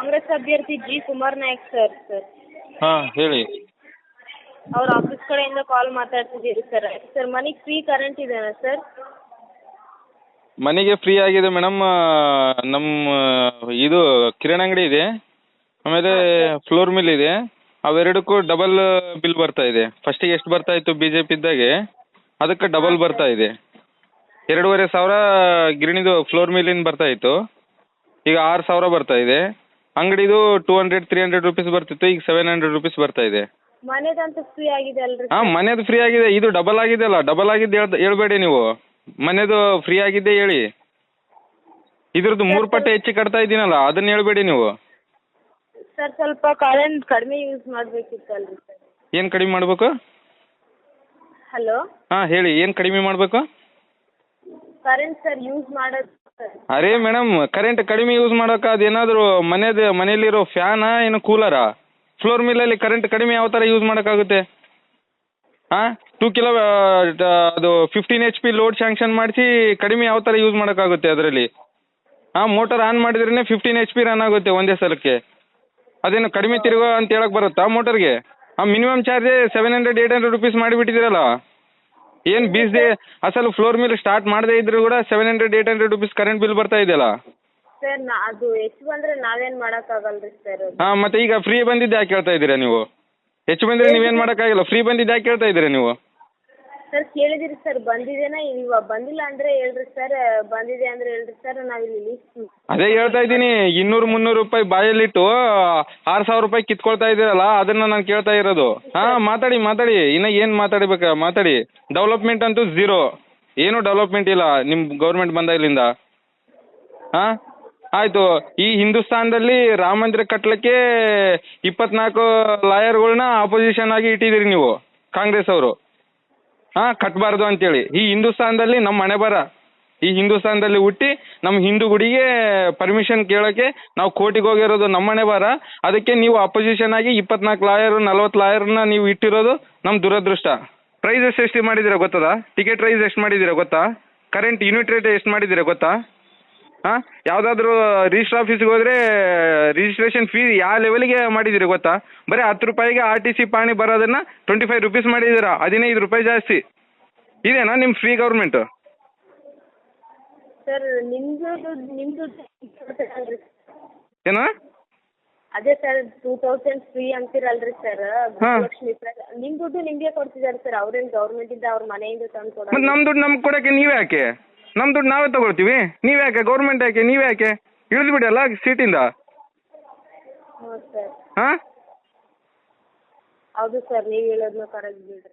ಕಾಂಗ್ರೆಸ್ ಅಭ್ಯರ್ಥಿ G Kumar Nayak sir ಹಾಂ ಹೇಳಿ. ಅವ್ರ ಆಫೀಸ್ ಕಡೆಯಿಂದ ಕಾಲ್ ಮಾತಾಡ್ತಿದ್ದೀರಿ ಸರ್. ಸರ್ ಮನೆಗೆ ಫ್ರೀ ಕರೆಂಟ್ ಇದೆಯಾ ಸರ್? ಮನೆಗೆ ಫ್ರೀ ಆಗಿದೆ ಮೇಡಮ್. ನಮ್ಮ ಇದು ಕಿರಾಣಿ ಅಂಗಡಿ ಇದೆ, ಆಮೇಲೆ ಫ್ಲೋರ್ ಮಿಲ್ ಇದೆ. ಅವೆರಡಕ್ಕೂ ಡಬಲ್ ಬಿಲ್ ಬರ್ತಾ ಇದೆ. ಫಸ್ಟಿಗೆ ಎಷ್ಟು ಬರ್ತಾ ಇತ್ತು ಬಿ ಜೆ ಪಿ ಇದ್ದಾಗೆ, ಅದಕ್ಕೆ ಡಬಲ್ ಬರ್ತಾ ಇದೆ. 2,500 ಗಿರಣಿದು ಫ್ಲೋರ್ ಮಿಲ್ಲಿಂದ ಬರ್ತಾ ಇತ್ತು, ಈಗ 6,000 ಬರ್ತಾ ಇದೆ. ಅಂಗಡಿದು 200-300 ರುಪೀಸ್ ಬರ್ತಿತ್ತು, ಈಗ 700 ರುಪೀಸ್ ಬರ್ತಾ ಇದೆ. ಮನೆದಂತೂ ಫ್ರೀ ಆಗಿದೆ ಅಲ್ರಿ? ಹಾಂ, ಮನೆದು ಫ್ರೀ ಆಗಿದೆ. ಇದು ಡಬಲ್ ಆಗಿದೆ ಅಲ್ಲ, ಡಬಲ್ ಆಗಿದ್ದು ಹೇಳ್ಬೇಡಿ ನೀವು. ಮನೆದು ಫ್ರೀ ಆಗಿದ್ದೆ ಹೇಳಿ. ಇದ್ರದ್ದು 3 ಪಟ್ಟು ಹೆಚ್ಚು ಕಟ್ತಾ ಇದ್ದೀನಲ್ಲ, ಅದನ್ನ ಹೇಳ್ಬೇಡಿ ನೀವು. ಸರ್ ಸ್ವಲ್ಪ ಕರೆಂಟ್ ಕಡಿಮೆ ಯೂಸ್ ಮಾಡಬೇಕಿತ್ತಲ್ರಿ ಸರ್? ಏನು ಕಡಿಮೆ ಮಾಡಬೇಕು? ಹಲೋ. ಹಾಂ ಹೇಳಿ, ಏನು ಕಡಿಮೆ ಮಾಡಬೇಕು? ಕರೆಂಟ್ ಸರ್ ಯೂಸ್ ಮಾಡೋದು ಸರ್. ಅರೇ ಮೇಡಮ್, ಕರೆಂಟ್ ಕಡಿಮೆ ಯೂಸ್ ಮಾಡೋಕೆ ಅದೇನಾದರೂ ಮನೆಯಲ್ಲಿರೋ ಫ್ಯಾನಾ ಏನು ಕೂಲರಾ? ಫ್ಲೋರ್ ಮಿಲ್ಲಲ್ಲಿ ಕರೆಂಟ್ ಕಡಿಮೆ ಯಾವ ಥರ ಯೂಸ್ ಮಾಡೋಕ್ಕಾಗುತ್ತೆ? ಹಾಂ, 2 ಕಿಲೋ ಅದು 15 HP ಲೋಡ್ ಸ್ಯಾಂಕ್ಷನ್ ಮಾಡಿಸಿ ಕಡಿಮೆ ಯಾವ ಥರ ಯೂಸ್ ಮಾಡೋಕ್ಕಾಗುತ್ತೆ ಅದರಲ್ಲಿ? ಹಾಂ, ಮೋಟರ್ ಆನ್ ಮಾಡಿದ್ರೇ 15 HP ರನ್ ಆಗುತ್ತೆ ಒಂದೇ ಸಲಕ್ಕೆ. ಅದೇನು ಕಡಿಮೆ ತಿರುಗೋ ಅಂತ ಹೇಳಕ್ಕೆ ಬರುತ್ತಾ ಮೋಟರ್ಗೆ? Minimum ಚಾರ್ಜೇ 700-800 rupees ಮಾಡಿಬಿಟ್ಟಿದ್ದೀರಲ್ಲ. ಏನು ಬೀಸದೆ ಅಸಲು ಫ್ಲೋರ್ ಮಿಲ್ ಸ್ಟಾರ್ಟ್ ಮಾಡದೇ ಇದ್ರೂ ಕೂಡ 700-800 ರುಪೀಸ್ ಕರೆಂಟ್ ಬಿಲ್ ಬರ್ತಾ ಇದೆಯಲ್ಲ. ಸರ್ ಅದು ಹೆಚ್ಚು ಬಂದರೆ ನಾವೇನು ಮಾಡೋಕ್ಕಾಗಲ್ರಿ ಸರ್. ಹಾಂ, ಮತ್ತು ಈಗ ಫ್ರೀ ಬಂದಿದ್ದು ಯಾಕೆ ಹೇಳ್ತಾ ಇದ್ದೀರಾ ನೀವು? ಹೆಚ್ಚು ಬಂದರೆ ನೀವೇನು ಮಾಡೋಕ್ಕಾಗಲ್ಲ. ಫ್ರೀ ಬಂದಿದ್ದು ಯಾಕೆ ಹೇಳ್ತಾ ಇದ್ದೀರಾ ನೀವು? ಸರ್ ಕೇಳಿದಿರಿ ಸರ್, ಬಂದಿದೆನಾ ಇವಾಗ ಬಂದಿಲ್ಲ ಅಂದರೆ ಹೇಳ್ರಿ ಸರ್, ಬಂದಿದೆ ಅಂದರೆ ಹೇಳ್ರಿ ಸರ್, ನಾವಿಲ್ಲಿ ಲಿಸ್ಟ್. ಅದೇ ಹೇಳ್ತಾ ಇದ್ದೀನಿ, 200-300 ರೂಪಾಯಿ ಬಾಯಲ್ಲಿಟ್ಟು 6,000 ರೂಪಾಯಿ ಕಿತ್ಕೊಳ್ತಾ ಇದ್ದೀರಲ್ಲ, ಅದನ್ನು ನಾನು ಕೇಳ್ತಾ ಇರೋದು. ಹಾಂ, ಮಾತಾಡಿ ಇನ್ನು ಏನು ಮಾತಾಡಬೇಕಾ ಮಾತಾಡಿ. ಡೆವಲಪ್ಮೆಂಟ್ ಅಂತೂ ಝೀರೋ, ಏನೂ ಡೆವಲಪ್ಮೆಂಟ್ ಇಲ್ಲ ನಿಮ್ಮ ಗೌರ್ಮೆಂಟ್ ಬಂದಾಗಲಿಂದ. ಹಾಂ, ಆಯಿತು. ಈ ಹಿಂದೂಸ್ತಾನದಲ್ಲಿ ರಾಮ ಮಂದಿರ ಕಟ್ಟಲಿಕ್ಕೆ 24 ಲಾಯರ್ಗಳನ್ನ ಆಪೋಸಿಷನ್ ಆಗಿ ಇಟ್ಟಿದ್ದೀರಿ ನೀವು, ಕಾಂಗ್ರೆಸ್ ಅವರು. ಹಾಂ, ಕಟ್ಟಬಾರ್ದು ಅಂತೇಳಿ. ಈ ಹಿಂದೂಸ್ತಾನದಲ್ಲಿ ನಮ್ಮ ಹಣೆ ಬರ. ಈ ಹಿಂದೂಸ್ತಾನದಲ್ಲಿ ಹುಟ್ಟಿ ನಮ್ಮ ಹಿಂದೂ ಗುಡಿಗೆ ಪರ್ಮಿಷನ್ ಕೇಳೋಕ್ಕೆ ನಾವು ಕೋರ್ಟಿಗೆ ಹೋಗಿರೋದು ನಮ್ಮ ಹಣೆ ಬರ. ಅದಕ್ಕೆ ನೀವು ಅಪೋಸಿಷನ್ ಆಗಿ 24 ಲಾಯರು 40 ಲಾಯರ್ನ ನೀವು ಇಟ್ಟಿರೋದು ನಮ್ಮ ದುರದೃಷ್ಟ. ಪ್ರೈಸಸ್ ಎಷ್ಟು ಮಾಡಿದ್ದೀರಾ ಗೊತ್ತದಾ? ಟಿಕೆಟ್ ಪ್ರೈಸ್ ಎಷ್ಟು ಮಾಡಿದ್ದೀರಾ ಗೊತ್ತಾ? ಕರೆಂಟ್ ಯೂನಿಟ್ ರೇಟ್ ಎಷ್ಟು ಮಾಡಿದ್ದೀರಾ ಗೊತ್ತಾ? ಹಾಂ, ಯಾವುದಾದ್ರೂ ರಿಜಿಸ್ಟ್ರ್ ಆಫೀಸಿಗೆ ಹೋದರೆ ರಿಜಿಸ್ಟ್ರೇಷನ್ ಫೀ ಯಾವ ಲೆವೆಲಿಗೆ ಮಾಡಿದ್ದೀರಿ ಗೊತ್ತಾ? ಬರೀ 10 ರೂಪಾಯಿಗೆ RTC ಪಾಣಿ ಬರೋದನ್ನು 25 ರುಪೀಸ್ ಮಾಡಿದ್ದೀರಾ, 15 ರೂಪಾಯಿ ಜಾಸ್ತಿ. ಇದೇನಾ ನಿಮ್ಮ ಫ್ರೀ ಗೌರ್ಮೆಂಟು? ಸರ್ ನಿಮ್ಮದು ಏನು? ಅದೇ ಸರ್ 2000 ಫ್ರೀ ಅಂತೀರಲ್ರಿ ಸರ್, ಗೃಹಲಕ್ಷ್ಮಿ ನಿಮ್ಮ ದುಡ್ಡು ನಿಮಗೆ ಕೊಡ್ತಿದ್ದಾರೆ ಸರ್. ಅವ್ರೇನು ಗೌರ್ಮೆಂಟಿಂದ ಅವ್ರ ಮನೆಯಿಂದ ತಂದು ಕೊಡೋದು? ಮತ್ತು ನಮ್ಮ ದುಡ್ಡು ನಮ್ಗೆ ಕೊಡೋಕ್ಕೆ ನೀವು ಯಾಕೆ? ನಮ್ಮ ದುಡ್ಡು ನಾವೇ ತೊಗೊಳ್ತೀವಿ, ನೀವು ಯಾಕೆ? ಗೌರ್ಮೆಂಟ್ ಯಾಕೆ? ನೀವು ಯಾಕೆ ಇಳಿದ್ಬಿಡಿ ಅಲ್ಲ ಸೀಟಿಂದ? ಹ್ಞೂ ಸರ್. ಹಾಂ, ಹೌದು ಸರ್, ನೀವು ಹೇಳೋದನ್ನ ಕರೆಕ್ಟ್ ಬಿಡ್ರಿ.